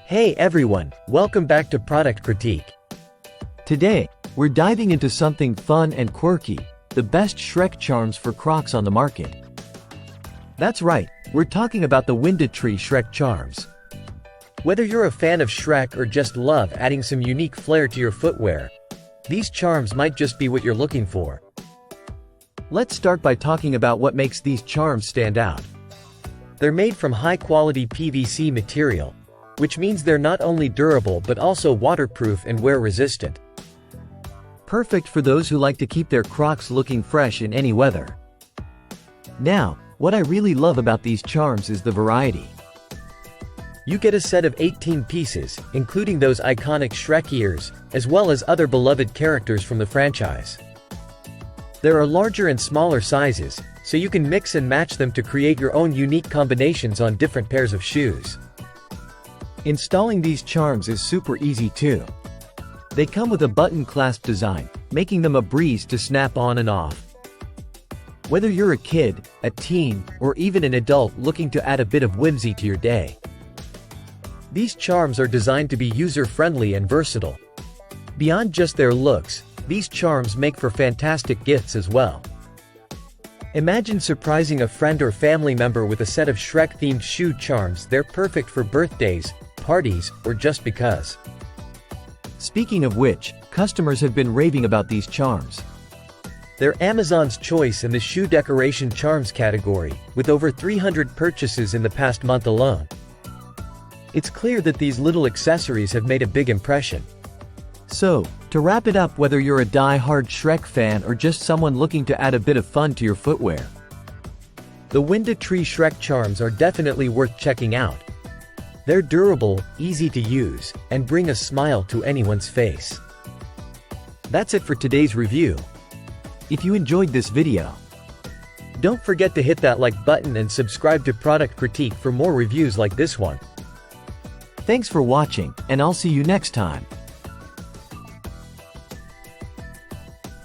Hey everyone, welcome back to Product Critique. Today, we're diving into something fun and quirky, the best Shrek Charms for Crocs on the market. That's right, we're talking about the WindeTree Shrek Charms. Whether you're a fan of Shrek or just love adding some unique flair to your footwear, these charms might just be what you're looking for. Let's start by talking about what makes these charms stand out. They're made from high-quality PVC material, which means they're not only durable but also waterproof and wear-resistant. Perfect for those who like to keep their Crocs looking fresh in any weather. Now, what I really love about these charms is the variety. You get a set of 18 pieces, including those iconic Shrek ears, as well as other beloved characters from the franchise. There are larger and smaller sizes, so you can mix and match them to create your own unique combinations on different pairs of shoes. Installing these charms is super easy too. They come with a button clasp design, making them a breeze to snap on and off. Whether you're a kid, a teen, or even an adult looking to add a bit of whimsy to your day, these charms are designed to be user-friendly and versatile. Beyond just their looks, these charms make for fantastic gifts as well. Imagine surprising a friend or family member with a set of Shrek-themed shoe charms. They're perfect for birthdays, parties, or just because. Speaking of which, customers have been raving about these charms. They're Amazon's choice in the shoe decoration charms category, with over 300 purchases in the past month alone. It's clear that these little accessories have made a big impression. So, to wrap it up, whether you're a die-hard Shrek fan or just someone looking to add a bit of fun to your footwear, the WindeTree Shrek Charms are definitely worth checking out. They're durable, easy to use, and bring a smile to anyone's face. That's it for today's review. If you enjoyed this video, don't forget to hit that like button and subscribe to Product Critique for more reviews like this one. Thanks for watching, and I'll see you next time.